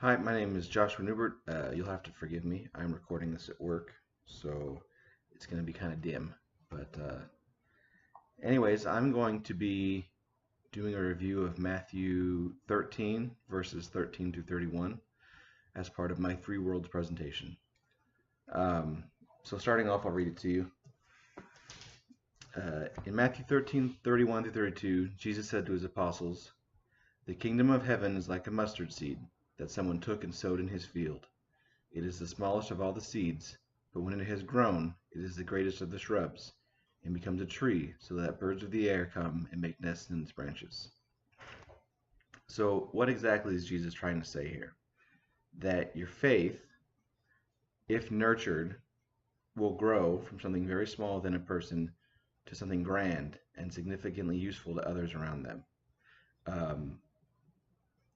Hi, my name is Joshua Newbert. You'll have to forgive me. I'm recording this at work, so it's going to be kind of dim. But anyways, I'm going to be doing a review of Matthew 13, verses 13 to 31, as part of my Three Worlds presentation. Um, so starting off, I'll read it to you. In Matthew 13, 31 to 32, Jesus said to his apostles, "The kingdom of heaven is like a mustard seed that someone took and sowed in his field. It is the smallest of all the seeds, but when it has grown, it is the greatest of the shrubs, and becomes a tree, so that birds of the air come and make nests in its branches." So, what exactly is Jesus trying to say here? That your faith, if nurtured, will grow from something very small within a person to something grand and significantly useful to others around them. Um,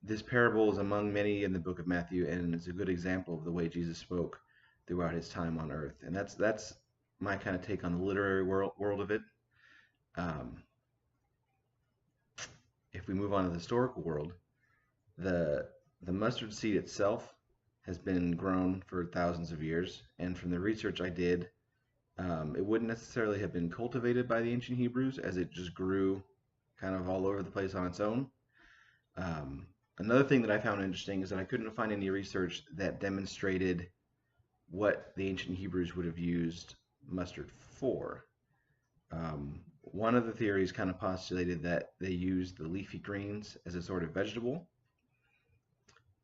this parable is among many in the book of Matthew, and it's a good example of the way Jesus spoke throughout his time on earth. And that's my kind of take on the literary world of it. Um, if we move on to the historical world, the the mustard seed itself has been grown for thousands of years, and from the research I did, it wouldn't necessarily have been cultivated by the ancient Hebrews, as it just grew kind of all over the place on its own. Um, Another thing that I found interesting is that I couldn't find any research that demonstrated what the ancient Hebrews would have used mustard for. One of the theories kind of postulated that they used the leafy greens as a sort of vegetable,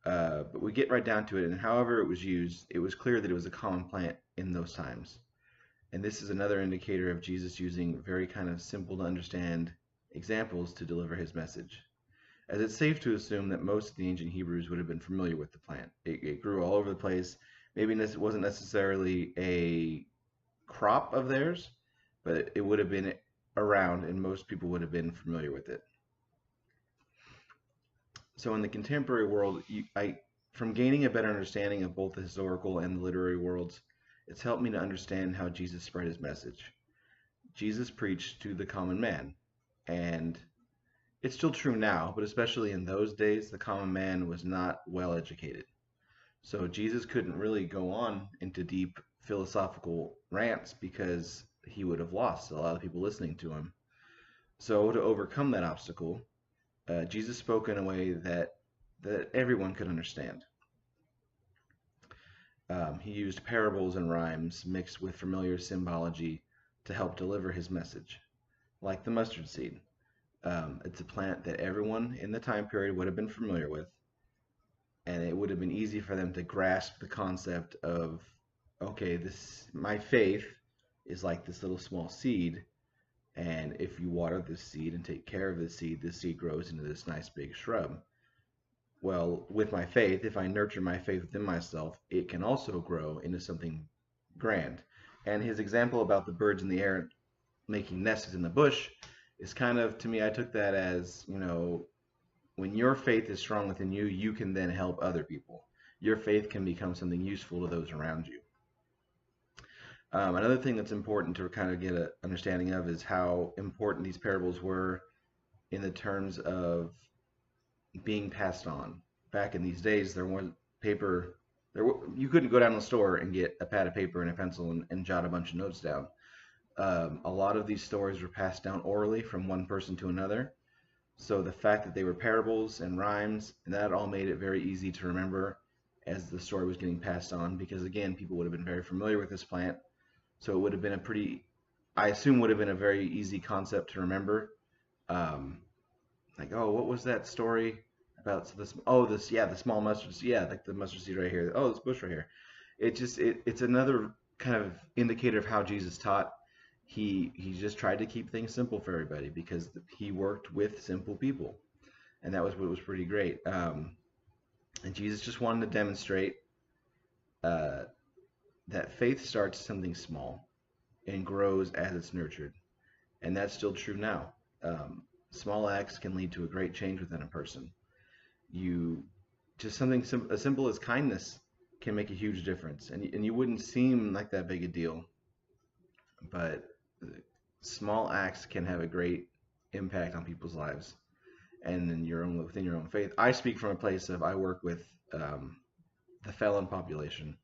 but we get right down to it, and however it was used, it was clear that it was a common plant in those times. And this is another indicator of Jesus using very kind of simple to understand examples to deliver his message, as it's safe to assume that most of the ancient Hebrews would have been familiar with the plant. It grew all over the place. Maybe it wasn't necessarily a crop of theirs, but it would have been around and most people would have been familiar with it. So in the contemporary world, from gaining a better understanding of both the historical and the literary worlds, it's helped me to understand how Jesus spread his message. Jesus preached to the common man, and it's still true now, but especially in those days, the common man was not well educated. So Jesus couldn't really go on into deep philosophical rants because he would have lost a lot of people listening to him. So to overcome that obstacle, Jesus spoke in a way that everyone could understand. He used parables and rhymes mixed with familiar symbology to help deliver his message, like the mustard seed. It's a plant that everyone in the time period would have been familiar with, and it would have been easy for them to grasp the concept of, okay, this my faith is like this little small seed, and if you water this seed and take care of this seed grows into this nice big shrub. Well, with my faith, if I nurture my faith within myself, it can also grow into something grand. And his example about the birds in the air making nests in the bush is kind of, to me, I took that as, when your faith is strong within you, you can then help other people. Your faith can become something useful to those around you. Another thing that's important to kind of get an understanding of is how important these parables were in the terms of being passed on. Back in these days, there was paper. You couldn't go down to the store and get a pad of paper and a pencil and jot a bunch of notes down. A lot of these stories were passed down orally from one person to another. So the fact that they were parables and rhymes, and that all made it very easy to remember as the story was getting passed on, because again, people would have been very familiar with this plant. So it would have been I assume would have been a very easy concept to remember. Um, like, oh, what was that story about this? Oh, yeah, the small mustard seed. Yeah, like the mustard seed right here. Oh, this bush right here. It's another kind of indicator of how Jesus taught. He just tried to keep things simple for everybody because he worked with simple people, and that was what was pretty great. And Jesus just wanted to demonstrate uh, that faith starts something small and grows as it's nurtured, and that's still true now. Small acts can lead to a great change within a person. You just something as simple as kindness can make a huge difference, and you wouldn't seem like that big a deal, but small acts can have a great impact on people's lives. and then within your own faith. I speak from a place of I work with the felon population,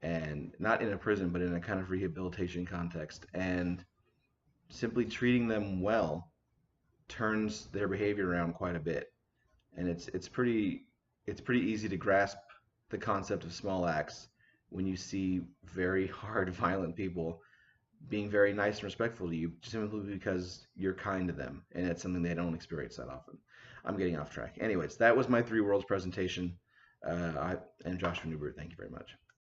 and not in a prison, but in a kind of rehabilitation context. And simply treating them well turns their behavior around quite a bit. And it's pretty easy to grasp the concept of small acts when you see very hard, violent people being very nice and respectful to you simply because you're kind to them, and it's something they don't experience that often. I'm getting off track. Anyways, that was my Three Worlds presentation. I am Joshua Newbert. Thank you very much.